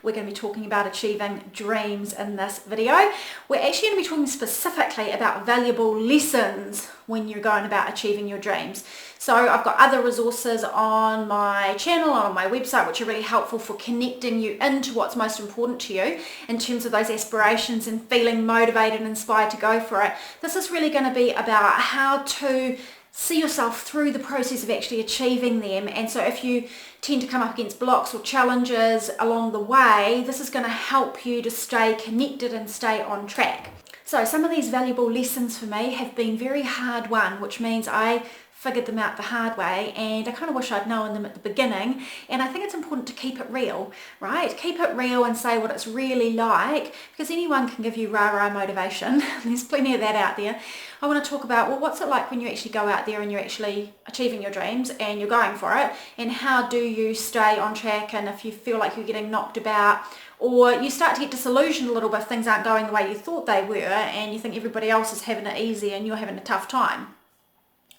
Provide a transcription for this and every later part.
We're going to be talking about achieving dreams in this video. We're actually going to be talking specifically about valuable lessons when you're going about achieving your dreams. So I've got other resources on my channel, on my website, which are really helpful for connecting you into what's most important to you in terms of those aspirations and feeling motivated and inspired to go for it. This is really going to be about how to see yourself through the process of actually achieving them. And so if you tend to come up against blocks or challenges along the way, this is going to help you to stay connected and stay on track. So some of these valuable lessons for me have been very hard won, which means I figured them out the hard way, and I kind of wish I'd known them at the beginning. And I think it's important to keep it real, right? Keep it real and say what it's really like, because anyone can give you rah-rah motivation. There's plenty of that out there. I want to talk about, well, what's it like when you actually go out there and you're actually achieving your dreams and you're going for it, and how do you stay on track? And if you feel like you're getting knocked about, or you start to get disillusioned a little bit if things aren't going the way you thought they were, and you think everybody else is having it easy and you're having a tough time.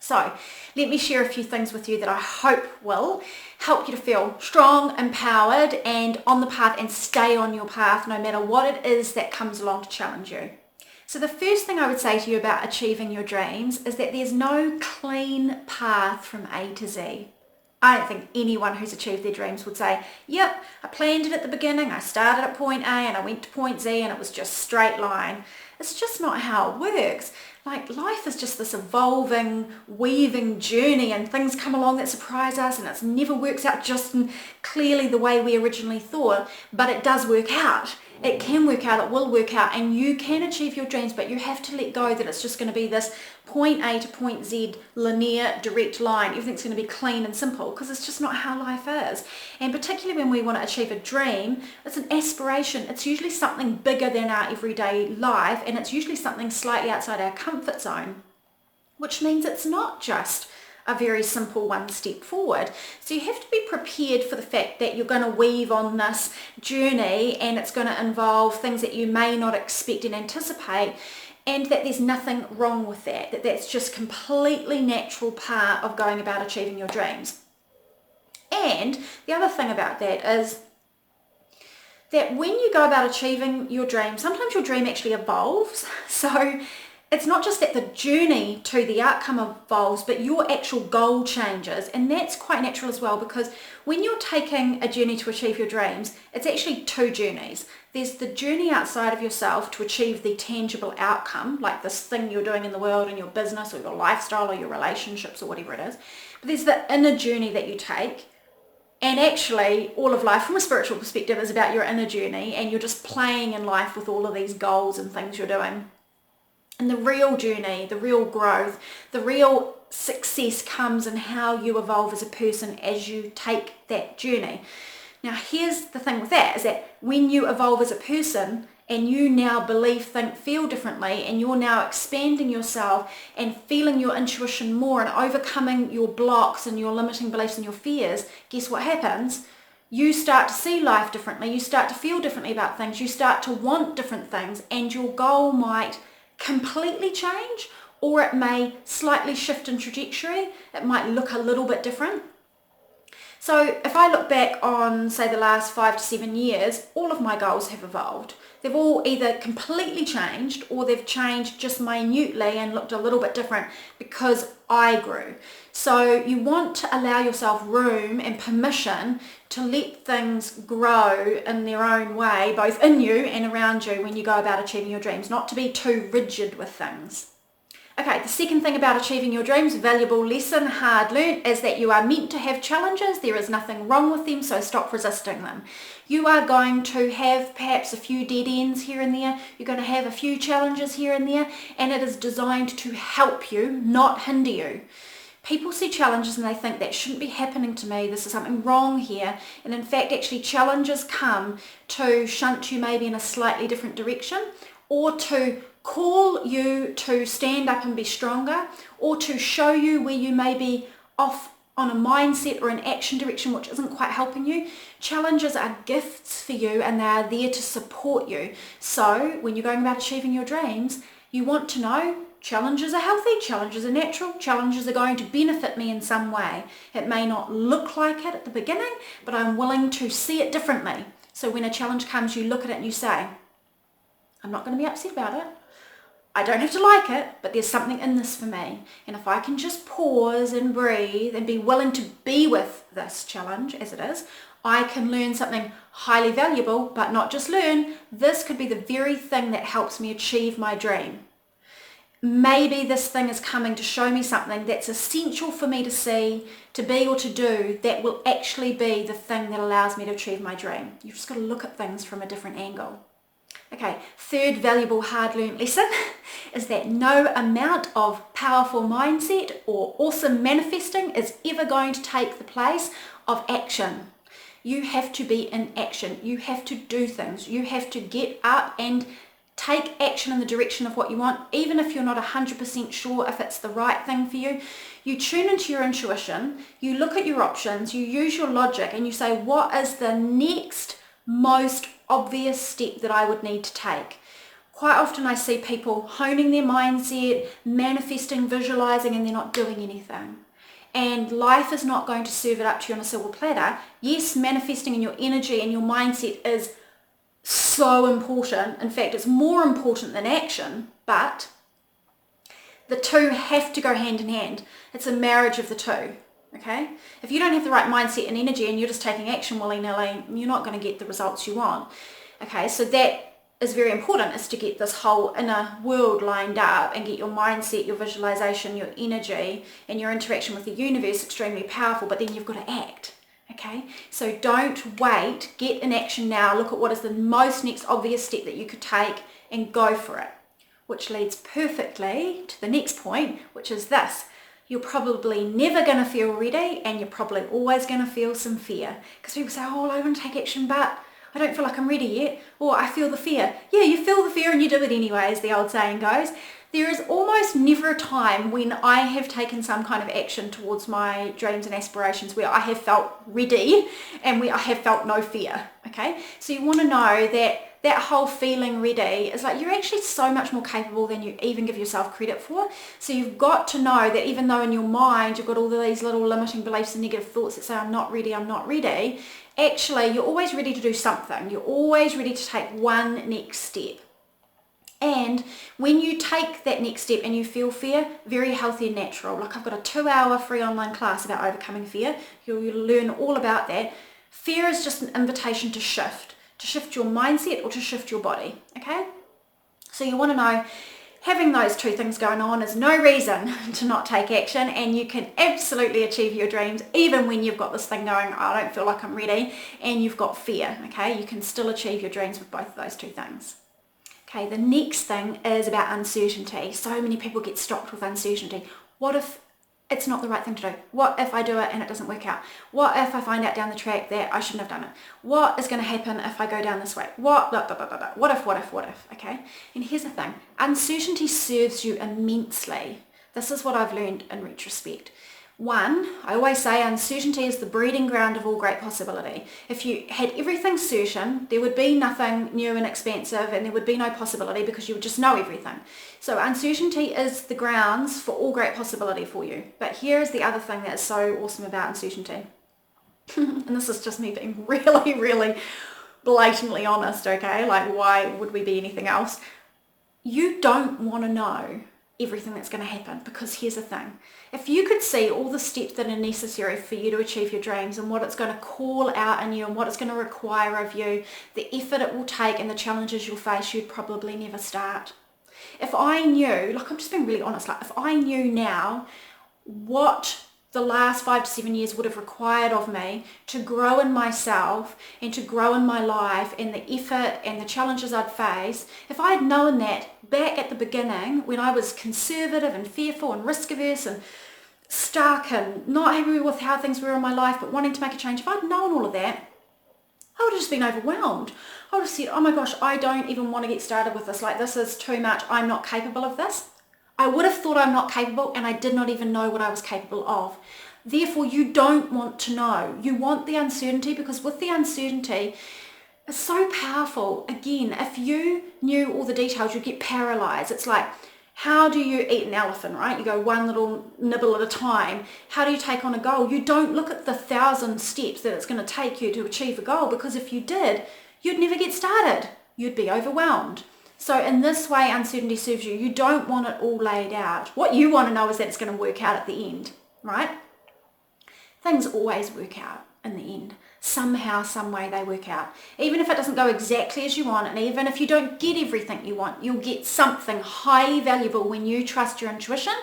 So let me share a few things with you that I hope will help you to feel strong, empowered, and on the path, and stay on your path no matter what it is that comes along to challenge you. So the first thing I would say to you about achieving your dreams is that there's no clean path from A to Z. I don't think anyone who's achieved their dreams would say, yep, I planned it at the beginning, I started at point A and I went to point Z and it was just straight line. It's just not how it works. Like, life is just this evolving, weaving journey, and things come along that surprise us, and it never works out just clearly the way we originally thought, but it does work out. It can work out, it will work out, and you can achieve your dreams, but you have to let go that it's just going to be this point A to point Z linear direct line. Everything's going to be clean and simple, because it's just not how life is. And particularly when we want to achieve a dream, it's an aspiration. It's usually something bigger than our everyday life, and it's usually something slightly outside our comfort zone, which means it's not just a very simple one step forward. So you have to be prepared for the fact that you're going to weave on this journey, and it's going to involve things that you may not expect and anticipate, and that there's nothing wrong with that, that's just completely natural part of going about achieving your dreams. And the other thing about that is that when you go about achieving your dream, sometimes your dream actually evolves. So it's not just that the journey to the outcome evolves, but your actual goal changes. And that's quite natural as well, because when you're taking a journey to achieve your dreams, it's actually two journeys. There's the journey outside of yourself to achieve the tangible outcome, like this thing you're doing in the world, in your business or your lifestyle or your relationships or whatever it is. But there's the inner journey that you take. And actually, all of life from a spiritual perspective is about your inner journey, and you're just playing in life with all of these goals and things you're doing. And the real journey, the real growth, the real success comes in how you evolve as a person as you take that journey. Now, here's the thing with that, is that when you evolve as a person and you now believe, think, feel differently, and you're now expanding yourself and feeling your intuition more and overcoming your blocks and your limiting beliefs and your fears, guess what happens? You start to see life differently, you start to feel differently about things, you start to want different things, and your goal might completely change, or it may slightly shift in trajectory. It might look a little bit different. So if I look back on, say, the last 5 to 7 years, all of my goals have evolved. They've all either completely changed, or they've changed just minutely and looked a little bit different because I grew. So you want to allow yourself room and permission to let things grow in their own way, both in you and around you, when you go about achieving your dreams, not to be too rigid with things. Okay, the second thing about achieving your dreams, valuable lesson, hard learnt, is that you are meant to have challenges. There is nothing wrong with them, so stop resisting them. You are going to have perhaps a few dead ends here and there. You're going to have a few challenges here and there, and it is designed to help you, not hinder you. People see challenges and they think that shouldn't be happening to me, this is something wrong here, and in fact actually challenges come to shunt you maybe in a slightly different direction, or to call you to stand up and be stronger, or to show you where you may be off on a mindset or an action direction which isn't quite helping you. Challenges are gifts for you, and they are there to support you. So when you're going about achieving your dreams, you want to know challenges are healthy, challenges are natural, challenges are going to benefit me in some way. It may not look like it at the beginning, but I'm willing to see it differently. So when a challenge comes, you look at it and you say, I'm not going to be upset about it. I don't have to like it, but there's something in this for me. And if I can just pause and breathe and be willing to be with this challenge as it is, I can learn something highly valuable, but not just learn. This could be the very thing that helps me achieve my dream. Maybe this thing is coming to show me something that's essential for me to see, to be, or to do that will actually be the thing that allows me to achieve my dream. You've just got to look at things from a different angle. Okay, third valuable hard-learned lesson is that no amount of powerful mindset or awesome manifesting is ever going to take the place of action. You have to be in action. You have to do things. You have to get up and take action in the direction of what you want, even if you're not 100% sure if it's the right thing for you. You tune into your intuition, you look at your options, you use your logic, and you say, what is the next most obvious step that I would need to take? Quite often I see people honing their mindset, manifesting, visualizing, and they're not doing anything. And life is not going to serve it up to you on a silver platter. Yes, manifesting in your energy and your mindset is so important. In fact, it's more important than action, but the two have to go hand in hand. It's a marriage of the two. Okay? If you don't have the right mindset and energy and you're just taking action willy-nilly, you're not going to get the results you want. Okay, so that is very important, is to get this whole inner world lined up and get your mindset, your visualization, your energy and your interaction with the universe extremely powerful, but then you've got to act. Okay, so don't wait, get in action now, look at what is the most next obvious step that you could take and go for it. Which leads perfectly to the next point, which is this. You're probably never going to feel ready, and you're probably always going to feel some fear. Because people say, oh, I want to take action, but I don't feel like I'm ready yet. Or I feel the fear. Yeah, you feel the fear and you do it anyway, as the old saying goes. There is almost never a time when I have taken some kind of action towards my dreams and aspirations where I have felt ready and where I have felt no fear. Okay, so you want to know that that whole feeling ready is like you're actually so much more capable than you even give yourself credit for. So you've got to know that even though in your mind you've got all these little limiting beliefs and negative thoughts that say I'm not ready, actually you're always ready to do something. You're always ready to take one next step. And when you take that next step and you feel fear, very healthy and natural. Like I've got a 2-hour free online class about overcoming fear. You'll learn all about that. Fear is just an invitation to shift your mindset or to shift your body, okay? So you want to know, having those two things going on is no reason to not take action, and you can absolutely achieve your dreams even when you've got this thing going, I don't feel like I'm ready, and you've got fear, okay? You can still achieve your dreams with both of those two things. Okay, the next thing is about uncertainty. So many people get stopped with uncertainty. What if it's not the right thing to do? What if I do it and it doesn't work out? What if I find out down the track that I shouldn't have done it? What is going to happen if I go down this way? What if, okay? And here's the thing, uncertainty serves you immensely. This is what I've learned in retrospect. One, I always say uncertainty is the breeding ground of all great possibility. If you had everything certain, there would be nothing new and expansive, and there would be no possibility because you would just know everything. So uncertainty is the grounds for all great possibility for you. But here's the other thing that is so awesome about uncertainty. And this is just me being really, really blatantly honest, okay? Like, why would we be anything else? You don't want to know everything that's going to happen, because here's the thing, if you could see all the steps that are necessary for you to achieve your dreams and what it's going to call out in you and what it's going to require of you, the effort it will take and the challenges you'll face, you'd probably never start. If I knew, like I'm just being really honest, like if I knew now what the last 5 to 7 years would have required of me to grow in myself and to grow in my life, and the effort and the challenges I'd face, if I had known that back at the beginning when I was conservative and fearful and risk averse and stuck and not happy with how things were in my life but wanting to make a change, if I'd known all of that, I would have just been overwhelmed. I would have said, oh my gosh, I don't even want to get started with this. Like, this is too much. I'm not capable of this. I would have thought I'm not capable, and I did not even know what I was capable of. Therefore, you don't want to know. You want the uncertainty, because with the uncertainty, it's so powerful. Again, if you knew all the details, you'd get paralyzed. It's like, how do you eat an elephant, right? You go one little nibble at a time. How do you take on a goal? You don't look at the 1,000 steps that it's going to take you to achieve a goal, because if you did, you'd never get started. You'd be overwhelmed. So in this way, uncertainty serves you. You don't want it all laid out. What you want to know is that it's going to work out at the end, right? Things always work out in the end. Somehow, some way they work out. Even if it doesn't go exactly as you want, and even if you don't get everything you want, you'll get something highly valuable when you trust your intuition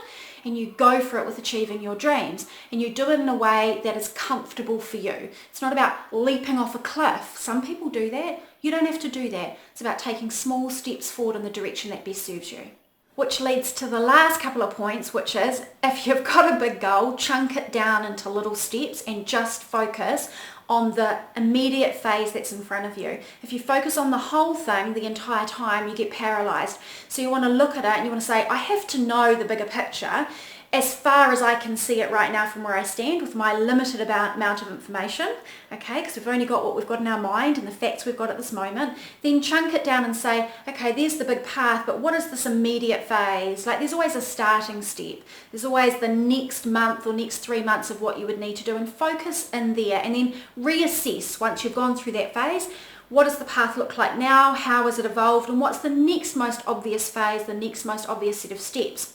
and you go for it with achieving your dreams, and you do it in a way that is comfortable for you. It's not about leaping off a cliff. Some people do that. You don't have to do that. It's about taking small steps forward in the direction that best serves you. Which leads to the last couple of points, which is if you've got a big goal, chunk it down into little steps and just focus on the immediate phase that's in front of you. If you focus on the whole thing the entire time, you get paralyzed. So you want to look at it and you want to say, I have to know the bigger picture as far as I can see it right now from where I stand with my limited amount of information, okay, because we've only got what we've got in our mind and the facts we've got at this moment. Then chunk it down and say, okay, there's the big path, but what is this immediate phase? Like there's always a starting step. There's always the next month or next 3 months of what you would need to do, and focus in there and then reassess once you've gone through that phase. What does the path look like now? How has it evolved? And what's the next most obvious phase, the next most obvious set of steps?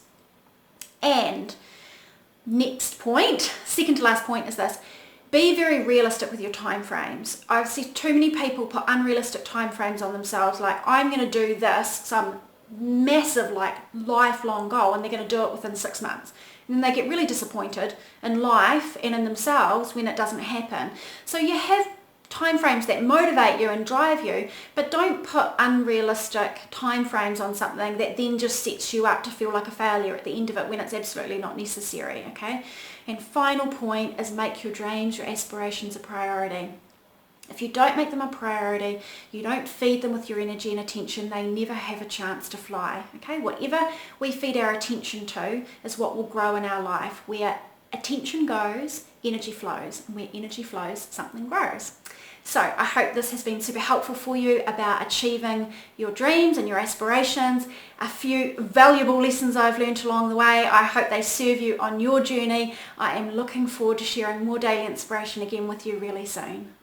And next point, second to last point, is this. Be very realistic with your time frames. I've seen too many people put unrealistic time frames on themselves, like I'm going to do this, some massive like lifelong goal, and they're going to do it within 6 months. And then they get really disappointed in life and in themselves when it doesn't happen. So you have timeframes that motivate you and drive you, but don't put unrealistic timeframes on something that then just sets you up to feel like a failure at the end of it when it's absolutely not necessary, okay? And final point is make your dreams, your aspirations a priority. If you don't make them a priority, you don't feed them with your energy and attention, they never have a chance to fly, okay? Whatever we feed our attention to is what will grow in our life. Where attention goes, energy flows, and where energy flows, something grows. So I hope this has been super helpful for you about achieving your dreams and your aspirations. A few valuable lessons I've learned along the way. I hope they serve you on your journey. I am looking forward to sharing more daily inspiration again with you really soon.